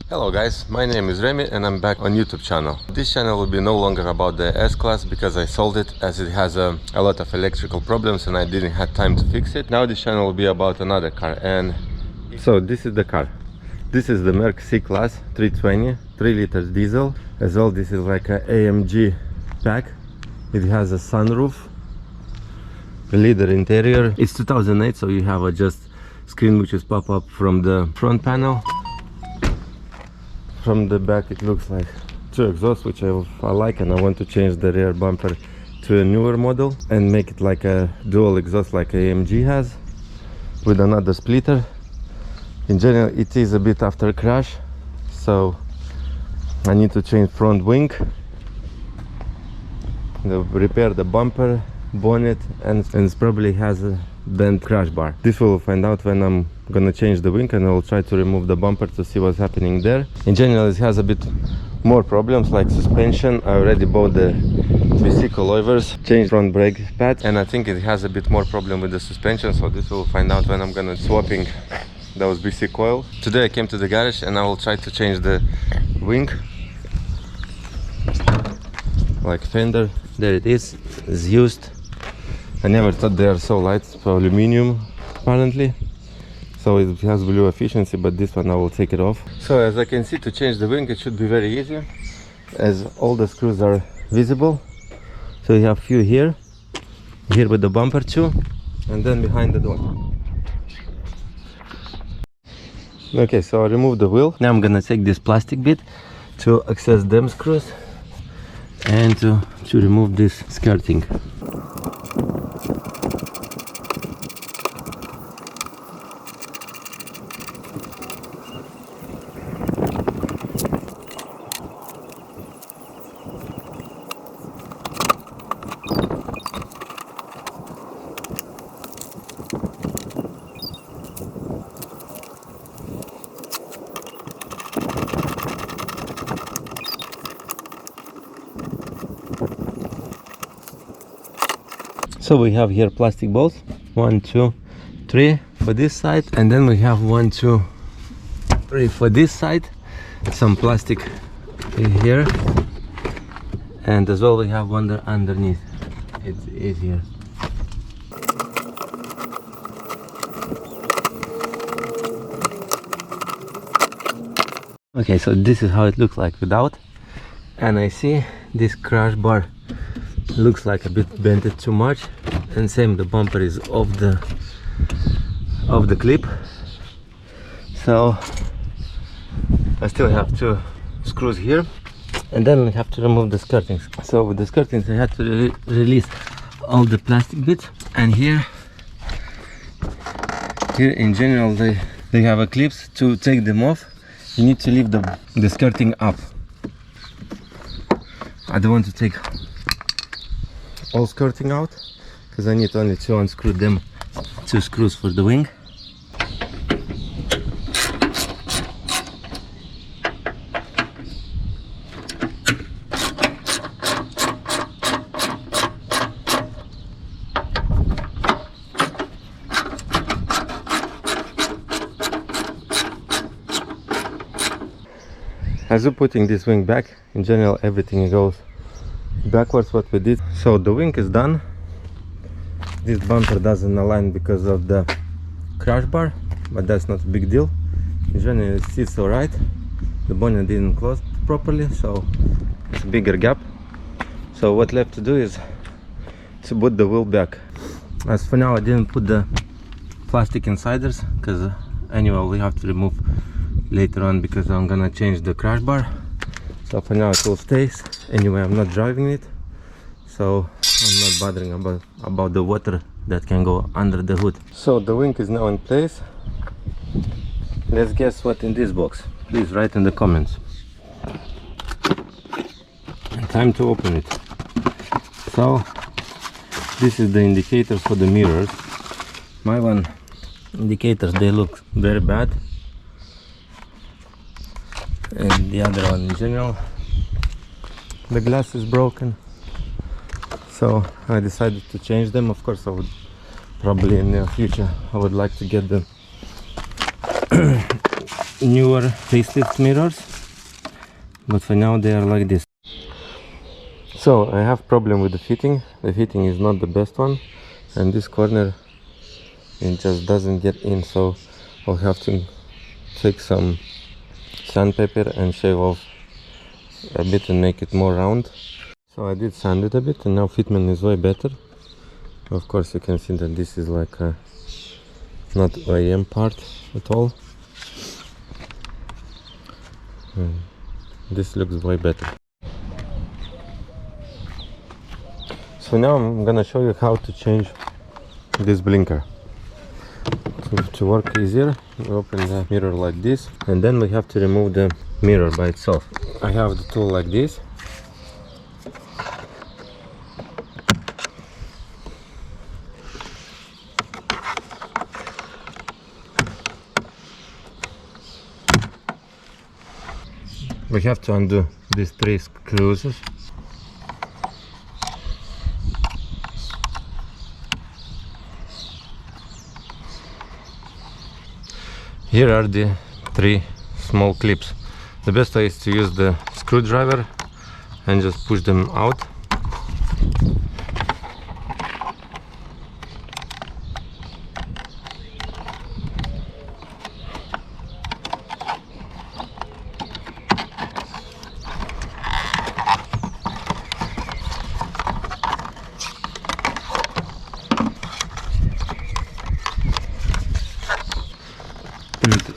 Hello guys, my name is Remy and I'm back on YouTube channel. This channel will be no longer about the S-Class because I sold it as it has a lot of electrical problems and I didn't have time to fix it. Now this channel will be about another car, and so this is the car. This is the Merc C-Class 320, 3 liters diesel. As well, this is like a AMG pack. It has a sunroof, a leather interior. It's 2008, so you have a just screen which is pop up from the front panel. From the back it looks like two exhausts, which I like, and I want to change the rear bumper to a newer model and make it like a dual exhaust like AMG has, with another splitter. In general it is a bit after crash, so I need to change front wing, repair the bumper, bonnet, and it probably has a bent crash bar. This we'll find out when I'm gonna change the wing, and I'll try to remove the bumper to see what's happening there. In general it has a bit more problems like suspension. I already bought the BC coilovers, changed front brake pads, and I think it has a bit more problem with the suspension, so this we'll find out when I'm gonna swapping those BC coils. Today I came to the garage and I will try to change the wing, like fender. There it is, it's used. I never thought they are so light, for aluminum apparently, so it has blue efficiency, but this one I will take it off. So as I can see, to change the wing it should be very easy, as all the screws are visible. So you have few here with the bumper too, and then behind the door. Okay, so I removed the wheel. Now I'm gonna take this plastic bit to access them screws and to remove this skirting. So we have here plastic balls, 1, 2, 3 for this side, and then we have 1, 2, 3 for this side. Some plastic here, and as well we have one underneath. It is here. Okay, so this is how it looks like without, and I see this crash bar looks like a bit bent too much, and same, the bumper is off the clip, so I still have 2 screws here, and then we have to remove the skirtings. So with the skirtings I had to release all the plastic bits, and here in general they have a clips. To take them off you need to leave the skirting up. I don't want to take all skirting out because I need only to unscrew them 2 screws for the wing. As you're putting this wing back, in general everything goes backwards what we did. So the wing is done. This bumper doesn't align because of the crash bar, but that's not a big deal. In general it sits alright. The bonnet didn't close properly, so it's a bigger gap. So what left to do is to put the wheel back. As for now I didn't put the plastic insiders because anyway we have to remove later on because I'm gonna change the crash bar. So for now it will stay. Anyway, I'm not driving it, so I'm not bothering about the water that can go under the hood. So the wing is now in place. Let's guess what in this box. Please write in the comments. Time to open it. So this is the indicators for the mirrors. My one indicators, they look very bad, and the other one in general, the glass is broken, so I decided to change them. Of course I would probably in the future I would like to get them newer facelift mirrors, but for now they are like this. So I have problem with the fitting. The fitting is not the best one, and this corner it just doesn't get in, so I'll have to take some sandpaper and shave off a bit and make it more round. So I did sand it a bit, and now fitment is way better. Of course you can see that this is like a not OEM part at all. This looks way better. So now I'm gonna show you how to change this blinker. To work easier, we open the mirror like this, and then we have to remove the mirror by itself. I have the tool like this. We have to undo these 3 screws. Here are the 3 small clips. The best way is to use the screwdriver and just push them out.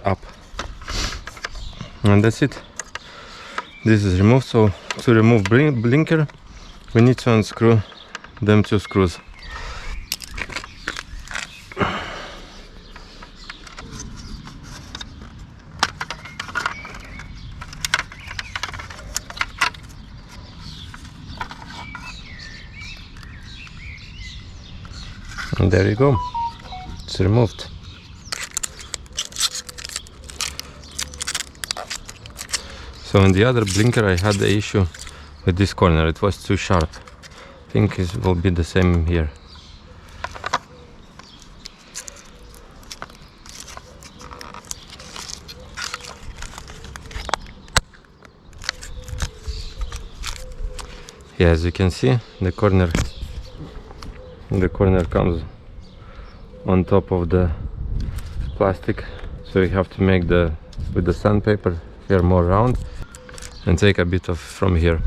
Up, and that's it. This is removed. So to remove blinker we need to unscrew them 2 screws. And there you go, it's removed. So in the other blinker I had the issue with this corner, it was too sharp. I think it will be the same here. Yeah, as you can see, the corner comes on top of the plastic, so you have to make with the sandpaper here more round and take a bit of from here.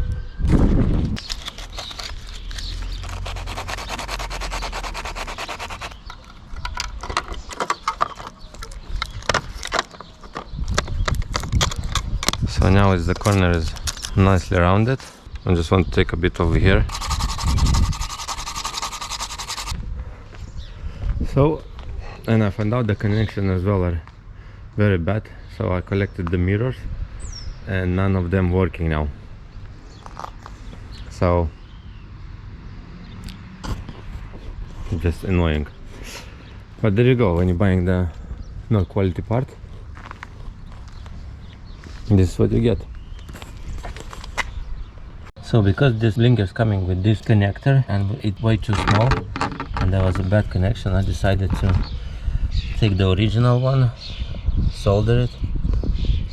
So now as the corner is nicely rounded, I just want to take a bit over here. So, and I found out the connection as well are very bad, so I collected the mirrors and none of them working now. So just annoying, but there you go. When you're buying the not quality part, this is what you get. So because this blinker is coming with this connector and it's way too small and there was a bad connection, I decided to take the original one, solder it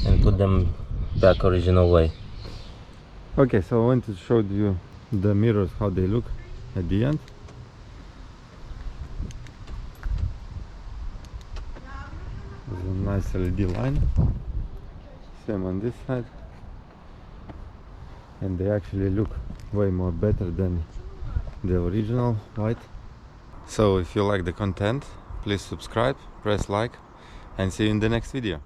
and put them back original way. Okay, so I want to show you the mirrors, how they look at the end. There's a nice LED line, same on this side, and they actually look way more better than the original white. So if you like the content, please subscribe, press like, and see you in the next video.